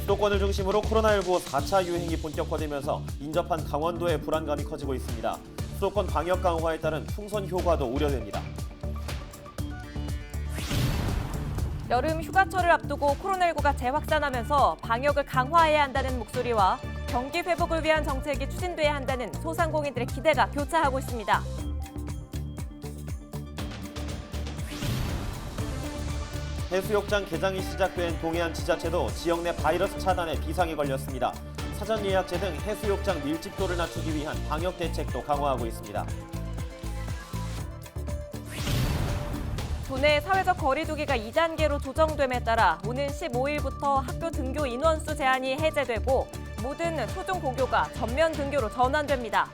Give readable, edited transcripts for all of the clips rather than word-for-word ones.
수도권을 중심으로 코로나19 4차 유행이 본격화되면서 인접한 강원도의 불안감이 커지고 있습니다. 수도권 방역 강화에 따른 풍선 효과도 우려됩니다. 여름 휴가철을 앞두고 코로나19가 재확산하면서 방역을 강화해야 한다는 목소리와 경기 회복을 위한 정책이 추진돼야 한다는 소상공인들의 기대가 교차하고 있습니다. 해수욕장 개장이 시작된 동해안 지자체도 지역 내 바이러스 차단에 비상이 걸렸습니다. 사전 예약제 등 해수욕장 밀집도를 낮추기 위한 방역 대책도 강화하고 있습니다. 도내 사회적 거리 두기가 2단계로 조정됨에 따라 오는 15일부터 학교 등교 인원수 제한이 해제되고 모든 초중 고교가 전면 등교로 전환됩니다.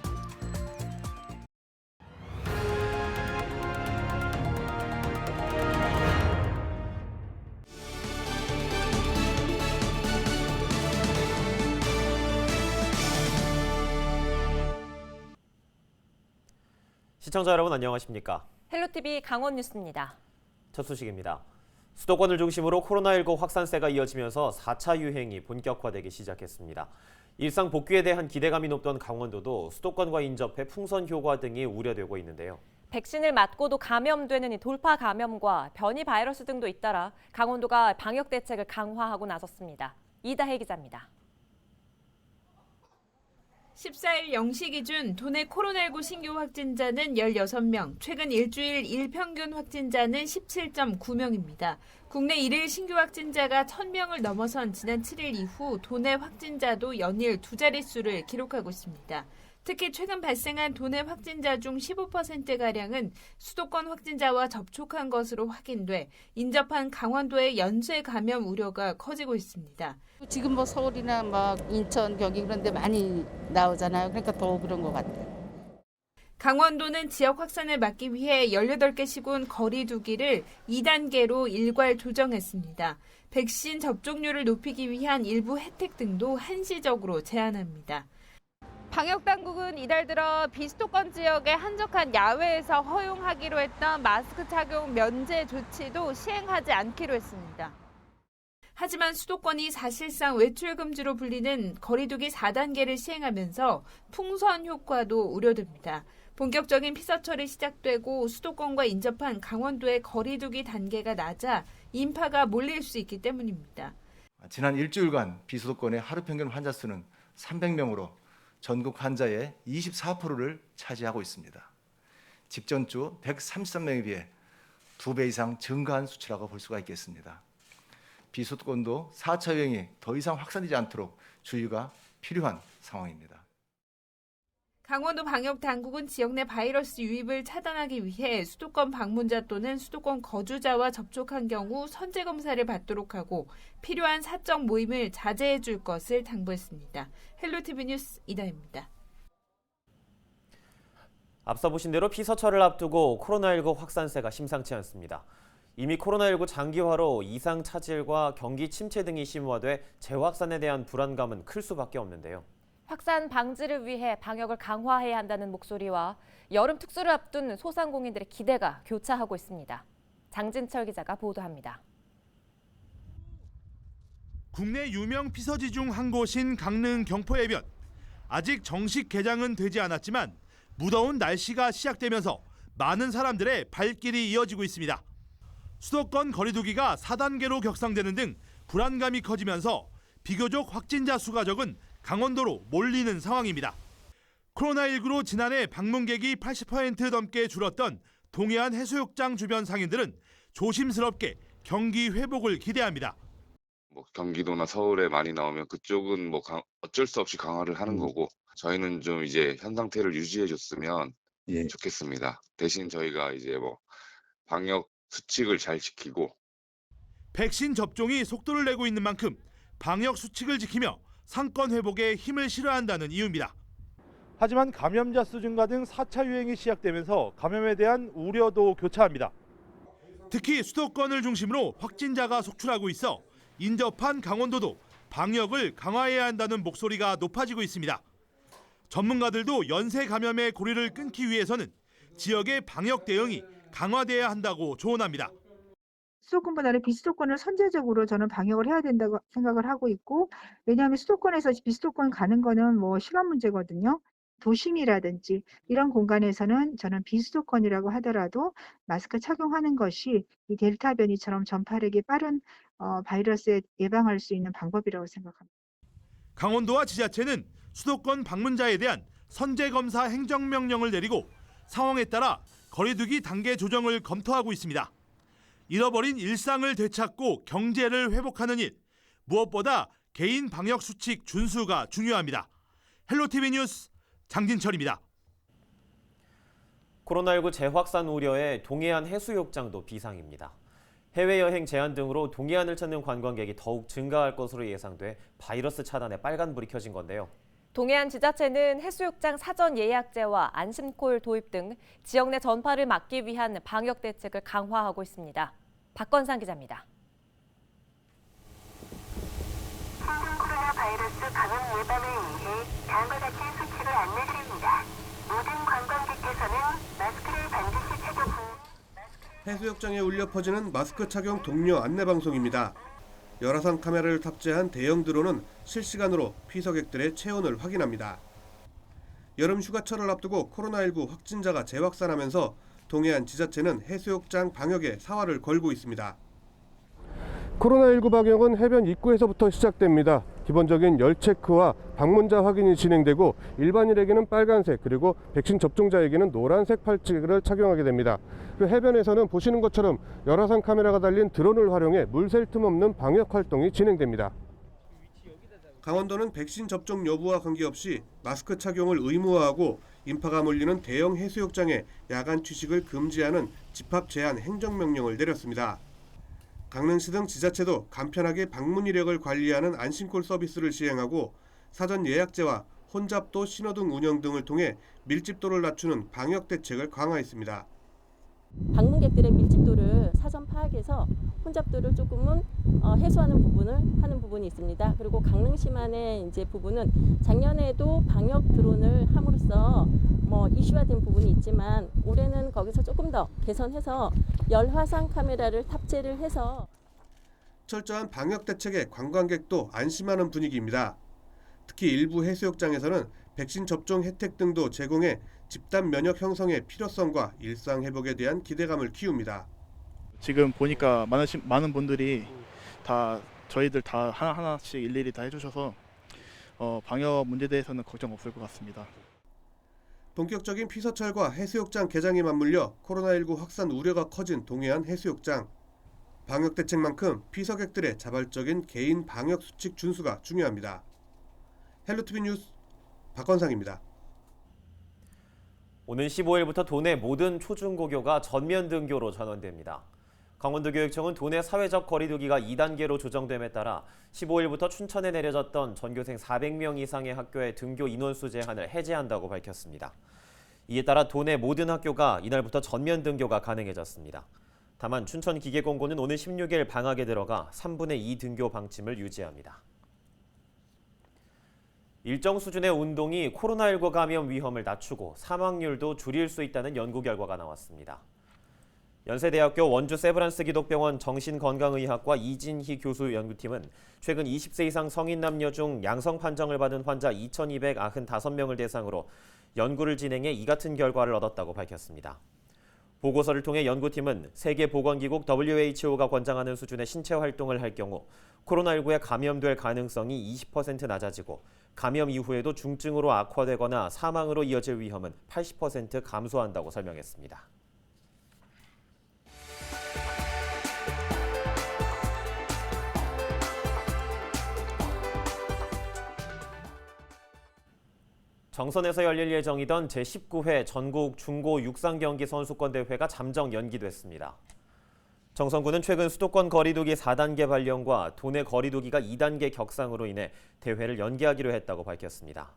시청자 여러분 안녕하십니까? 헬로티비 강원 뉴스입니다. 첫 소식입니다. 수도권을 중심으로 코로나19 확산세가 이어지면서 4차 유행이 본격화되기 시작했습니다. 일상 복귀에 대한 기대감이 높던 강원도도 수도권과 인접해 풍선 효과 등이 우려되고 있는데요. 백신을 맞고도 감염되는 이 돌파 감염과 변이 바이러스 등도 잇따라 강원도가 방역 대책을 강화하고 나섰습니다. 이다혜 기자입니다. 14일 0시 기준 도내 코로나19 신규 확진자는 16명, 최근 일주일 일평균 확진자는 17.9명입니다. 국내 1일 신규 확진자가 1000명을 넘어선 지난 7일 이후 도내 확진자도 연일 두 자릿수를 기록하고 있습니다. 특히 최근 발생한 도내 확진자 중 15%가량은 수도권 확진자와 접촉한 것으로 확인돼 인접한 강원도의 연쇄 감염 우려가 커지고 있습니다. 지금 뭐 서울이나 막 인천, 경기 그런 데 많이 나오잖아요. 그러니까 더 그런 것 같아요. 강원도는 지역 확산을 막기 위해 18개 시군 거리 두기를 2단계로 일괄 조정했습니다. 백신 접종률을 높이기 위한 일부 혜택 등도 한시적으로 제한합니다. 방역당국은 이달 들어 비수도권 지역의 한적한 야외에서 허용하기로 했던 마스크 착용 면제 조치도 시행하지 않기로 했습니다. 하지만 수도권이 사실상 외출 금지로 불리는 거리두기 4단계를 시행하면서 풍선 효과도 우려됩니다. 본격적인 피서철이 시작되고 수도권과 인접한 강원도의 거리두기 단계가 낮아 인파가 몰릴 수 있기 때문입니다. 지난 일주일간 비수도권의 하루 평균 환자 수는 300명으로 전국 환자의 24%를 차지하고 있습니다. 직전 주 133명에 비해 2배 이상 증가한 수치라고 볼 수가 있겠습니다. 비수도권도 4차 유행이 더 이상 확산되지 않도록 주의가 필요한 상황입니다. 강원도 방역당국은 지역 내 바이러스 유입을 차단하기 위해 수도권 방문자 또는 수도권 거주자와 접촉한 경우 선제검사를 받도록 하고 필요한 사적 모임을 자제해 줄 것을 당부했습니다. 헬로티비 뉴스 이다혜입니다. 앞서 보신 대로 피서철을 앞두고 코로나19 확산세가 심상치 않습니다. 이미 코로나19 장기화로 이상 차질과 경기 침체 등이 심화돼 재확산에 대한 불안감은 클 수밖에 없는데요. 확산 방지를 위해 방역을 강화해야 한다는 목소리와 여름 특수를 앞둔 소상공인들의 기대가 교차하고 있습니다. 장진철 기자가 보도합니다. 국내 유명 피서지 중 한 곳인 강릉 경포해변. 아직 정식 개장은 되지 않았지만 무더운 날씨가 시작되면서 많은 사람들의 발길이 이어지고 있습니다. 수도권 거리두기가 4단계로 격상되는 등 불안감이 커지면서 비교적 확진자 수가 적은 강원도로 몰리는 상황입니다. 코로나19로 지난해 방문객이 80% 넘게 줄었던 동해안 해수욕장 주변 상인들은 조심스럽게 경기 회복을 기대합니다. 경기도나 서울에 많이 나오면 그쪽은 어쩔 수 없이 강화를 하는 거고 저희는 좀 이제 현 상태를 유지해 줬으면 좋겠습니다. 대신 저희가 이제 방역 수칙을 잘 지키고 백신 접종이 속도를 내고 있는 만큼 방역 수칙을 지키며 상권 회복에 힘을 실어야 한다는 이유입니다. 하지만 감염자 수 증가 등 4차 유행이 시작되면서 감염에 대한 우려도 교차합니다. 특히 수도권을 중심으로 확진자가 속출하고 있어 인접한 강원도도 방역을 강화해야 한다는 목소리가 높아지고 있습니다. 전문가들도 연쇄 감염의 고리를 끊기 위해서는 지역의 방역 대응이 강화돼야 한다고 조언합니다. 수도권보다는 비수도권을 선제적으로 저는 방역을 해야 된다고 생각을 하고 있고, 왜냐하면 수도권에서 비수도권 가는 거는 뭐 시간 문제거든요. 도심이라든지 이런 공간에서는 저는 비수도권이라고 하더라도 마스크 착용하는 것이 이 델타 변이처럼 전파력이 빠른 바이러스에 예방할 수 있는 방법이라고 생각합니다. 강원도와 지자체는 수도권 방문자에 대한 선제검사 행정명령을 내리고 상황에 따라 거리두기 단계 조정을 검토하고 있습니다. 잃어버린 일상을 되찾고 경제를 회복하는 일, 무엇보다 개인 방역 수칙 준수가 중요합니다. 헬로티비 뉴스 장진철입니다. 코로나19 재확산 우려에 동해안 해수욕장도 비상입니다. 해외여행 제한 등으로 동해안을 찾는 관광객이 더욱 증가할 것으로 예상돼 바이러스 차단에 빨간불이 켜진 건데요. 동해안 지자체는 해수욕장 사전 예약제와 안심콜 도입 등 지역 내 전파를 막기 위한 방역 대책을 강화하고 있습니다. 박건상 기자입니다. 신종 코로나 바이러스 감염 예방을 위해 다음과 같은 수칙을 안내드립니다. 모든 관광객께서는 마스크를 반드시 착용 후 해수욕장에 울려 퍼지는 마스크 착용 독려 안내 방송입니다. 열화상 카메라를 탑재한 대형 드론은 실시간으로 피서객들의 체온을 확인합니다. 여름 휴가철을 앞두고 코로나19 확진자가 재확산하면서 동해안 지자체는 해수욕장 방역에 사활을 걸고 있습니다. 코로나19 방역은 해변 입구에서부터 시작됩니다. 기본적인 열 체크와 방문자 확인이 진행되고 일반인에게는 빨간색 그리고 백신 접종자에게는 노란색 팔찌를 착용하게 됩니다. 그리고 해변에서는 보시는 것처럼 열화상 카메라가 달린 드론을 활용해 물샐 틈 없는 방역 활동이 진행됩니다. 강원도는 백신 접종 여부와 관계없이 마스크 착용을 의무화하고 인파가 몰리는 대형 해수욕장에 야간 취식을 금지하는 집합 제한 행정명령을 내렸습니다. 강릉시 등 지자체도 간편하게 방문 이력을 관리하는 안심콜 서비스를 시행하고 사전 예약제와 혼잡도 신호등 운영 등을 통해 밀집도를 낮추는 방역 대책을 강화했습니다. 방문객들의 밀집도를 사전 파악해서 혼잡도를 조금은 해소하는 하는 부분이 있습니다. 그리고 강릉시만의 이제 부분은 작년에도 방역 드론을 함으로써 이슈화된 부분이 있지만 올해는 거기서 조금 더 개선해서 열화상 카메라를 탑재를 해서 철저한 방역 대책에 관광객도 안심하는 분위기입니다. 특히 일부 해수욕장에서는 백신 접종 혜택 등도 제공해 집단 면역 형성의 필요성과 일상 회복에 대한 기대감을 키웁니다. 지금 보니까 많은 분들이 다 저희들 다 하나하나씩 일일이 다 해주셔서 방역 문제에 대해서는 걱정 없을 것 같습니다. 본격적인 피서철과 해수욕장 개장이 맞물려 코로나19 확산 우려가 커진 동해안 해수욕장. 방역 대책만큼 피서객들의 자발적인 개인 방역 수칙 준수가 중요합니다. 헬로티비 뉴스 박건상입니다. 오는 15일부터 도내 모든 초중고교가 전면 등교로 전환됩니다. 강원도교육청은 도내 사회적 거리두기가 2단계로 조정됨에 따라 15일부터 춘천에 내려졌던 전교생 400명 이상의 학교의 등교 인원수 제한을 해제한다고 밝혔습니다. 이에 따라 도내 모든 학교가 이날부터 전면 등교가 가능해졌습니다. 다만 춘천기계공고는 오는 16일 방학에 들어가 3분의 2 등교 방침을 유지합니다. 일정 수준의 운동이 코로나19 감염 위험을 낮추고 사망률도 줄일 수 있다는 연구 결과가 나왔습니다. 연세대학교 원주 세브란스 기독병원 정신건강의학과 이진희 교수 연구팀은 최근 20세 이상 성인 남녀 중 양성 판정을 받은 환자 2,295명을 대상으로 연구를 진행해 이 같은 결과를 얻었다고 밝혔습니다. 보고서를 통해 연구팀은 세계보건기구 WHO가 권장하는 수준의 신체 활동을 할 경우 코로나19에 감염될 가능성이 20% 낮아지고 감염 이후에도 중증으로 악화되거나 사망으로 이어질 위험은 80% 감소한다고 설명했습니다. 정선에서 열릴 예정이던 제19회 전국 중고 육상 경기 선수권 대회가 잠정 연기됐습니다. 정선구는 최근 수도권 거리두기 4단계 발령과 도내 거리두기가 2단계 격상으로 인해 대회를 연기하기로 했다고 밝혔습니다.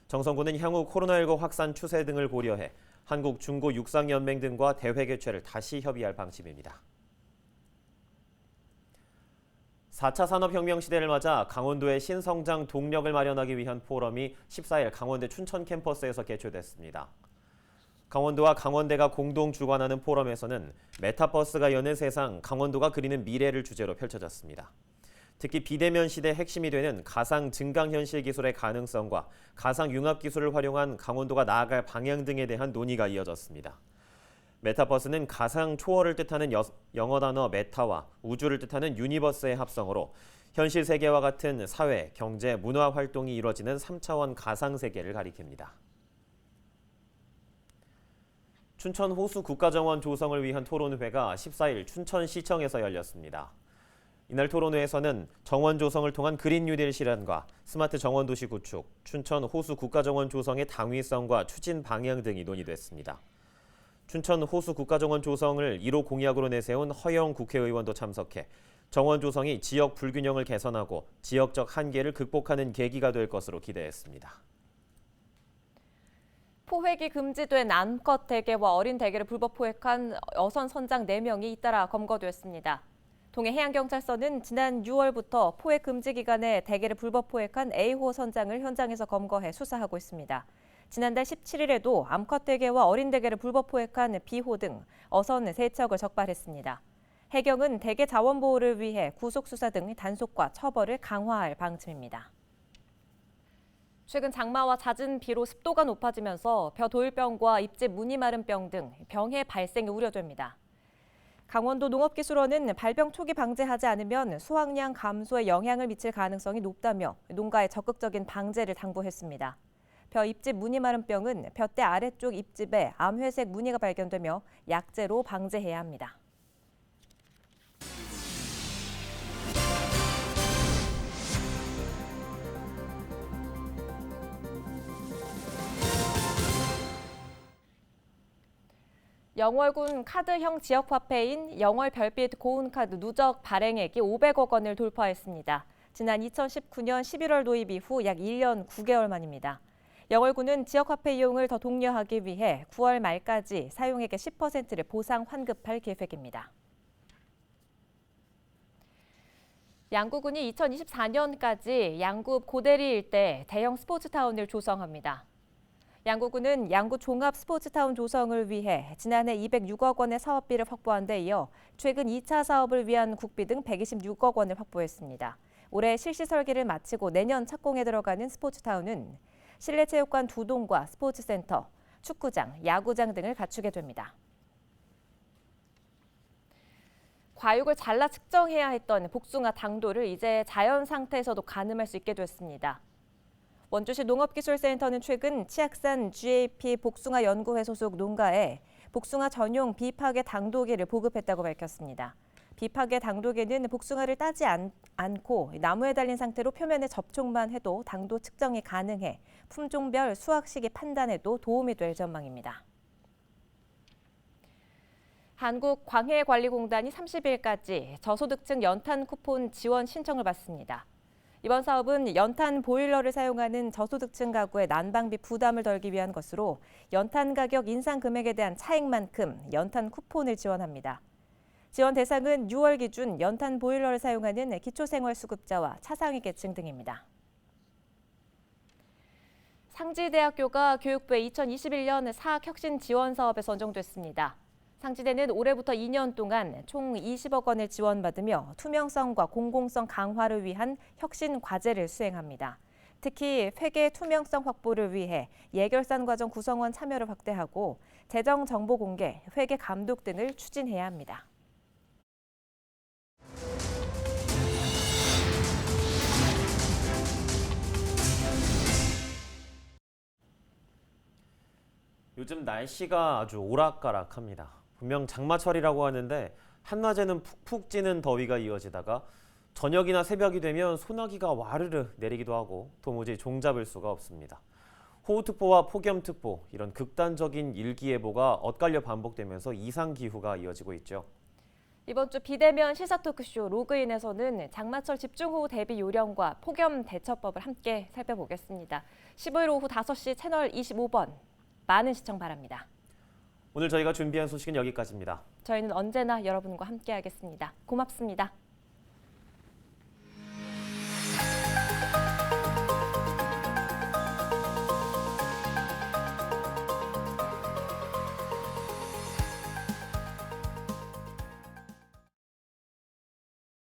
정선구는 향후 코로나19 확산 추세 등을 고려해 한국중고육상연맹 등과 대회 개최를 다시 협의할 방침입니다. 4차 산업혁명 시대를 맞아 강원도의 신성장 동력을 마련하기 위한 포럼이 14일 강원대 춘천 캠퍼스에서 개최됐습니다. 강원도와 강원대가 공동 주관하는 포럼에서는 메타버스가 여는 세상, 강원도가 그리는 미래를 주제로 펼쳐졌습니다. 특히 비대면 시대의 핵심이 되는 가상 증강현실 기술의 가능성과 가상 융합 기술을 활용한 강원도가 나아갈 방향 등에 대한 논의가 이어졌습니다. 메타버스는 가상 초월을 뜻하는 영어 단어 메타와 우주를 뜻하는 유니버스의 합성어로 현실 세계와 같은 사회, 경제, 문화 활동이 이루어지는 3차원 가상 세계를 가리킵니다. 춘천 호수 국가정원 조성을 위한 토론회가 14일 춘천시청에서 열렸습니다. 이날 토론회에서는 정원 조성을 통한 그린 뉴딜 실현과 스마트 정원 도시 구축, 춘천 호수 국가정원 조성의 당위성과 추진 방향 등이 논의됐습니다. 춘천 호수 국가정원 조성을 1호 공약으로 내세운 허영 국회의원도 참석해 정원 조성이 지역 불균형을 개선하고 지역적 한계를 극복하는 계기가 될 것으로 기대했습니다. 포획이 금지된 암컷 대게와 어린 대게를 불법 포획한 어선 선장 4명이 잇따라 검거됐습니다. 동해해양경찰서는 지난 6월부터 포획 금지 기간에 대게를 불법 포획한 A호 선장을 현장에서 검거해 수사하고 있습니다. 지난달 17일에도 암컷 대게와 어린 대게를 불법 포획한 B호 등 어선 3척을 적발했습니다. 해경은 대게 자원 보호를 위해 구속 수사 등 단속과 처벌을 강화할 방침입니다. 최근 장마와 잦은 비로 습도가 높아지면서 벼도일병과 입집 무늬마른병 등 병의 발생이 우려됩니다. 강원도 농업기술원은 발병 초기 방제하지 않으면 수확량 감소에 영향을 미칠 가능성이 높다며 농가에 적극적인 방제를 당부했습니다. 벼 입집 무늬마른병은 벼대 아래쪽 입집에 암회색 무늬가 발견되며 약제로 방제해야 합니다. 영월군 카드형 지역화폐인 영월별빛 고운카드 누적 발행액이 500억 원을 돌파했습니다. 지난 2019년 11월 도입 이후 약 1년 9개월 만입니다. 영월군은 지역화폐 이용을 더 독려하기 위해 9월 말까지 사용액의 10%를 보상 환급할 계획입니다. 양구군이 2024년까지 양구 고대리 일대 대형 스포츠타운을 조성합니다. 양구군은 양구 종합 스포츠타운 조성을 위해 지난해 206억 원의 사업비를 확보한 데 이어 최근 2차 사업을 위한 국비 등 126억 원을 확보했습니다. 올해 실시 설계를 마치고 내년 착공에 들어가는 스포츠타운은 실내 체육관 2동과 스포츠센터, 축구장, 야구장 등을 갖추게 됩니다. 과육을 잘라 측정해야 했던 복숭아 당도를 이제 자연 상태에서도 가늠할 수 있게 됐습니다. 원주시 농업기술센터는 최근 치악산 GAP 복숭아 연구회 소속 농가에 복숭아 전용 비파괴 당도계를 보급했다고 밝혔습니다. 비파괴 당도계는 복숭아를 따지 않고 나무에 달린 상태로 표면에 접촉만 해도 당도 측정이 가능해 품종별 수확 시기 판단에도 도움이 될 전망입니다. 한국광해관리공단이 30일까지 저소득층 연탄 쿠폰 지원 신청을 받습니다. 이번 사업은 연탄 보일러를 사용하는 저소득층 가구의 난방비 부담을 덜기 위한 것으로 연탄 가격 인상 금액에 대한 차익만큼 연탄 쿠폰을 지원합니다. 지원 대상은 6월 기준 연탄 보일러를 사용하는 기초생활수급자와 차상위 계층 등입니다. 상지대학교가 교육부의 2021년 사학혁신 지원 사업에 선정됐습니다. 상지대는 올해부터 2년 동안 총 20억 원을 지원받으며 투명성과 공공성 강화를 위한 혁신 과제를 수행합니다. 특히 회계 투명성 확보를 위해 예결산 과정 구성원 참여를 확대하고 재정 정보 공개, 회계 감독 등을 추진해야 합니다. 요즘 날씨가 아주 오락가락합니다. 분명 장마철이라고 하는데 한낮에는 푹푹 찌는 더위가 이어지다가 저녁이나 새벽이 되면 소나기가 와르르 내리기도 하고 도무지 종잡을 수가 없습니다. 호우특보와 폭염특보, 이런 극단적인 일기예보가 엇갈려 반복되면서 이상기후가 이어지고 있죠. 이번 주 비대면 시사토크쇼 로그인에서는 장마철 집중호우 대비 요령과 폭염 대처법을 함께 살펴보겠습니다. 15일 오후 5시 채널 25번 많은 시청 바랍니다. 오늘 저희가 준비한 소식은 여기까지입니다. 저희는 언제나 여러분과 함께하겠습니다. 고맙습니다.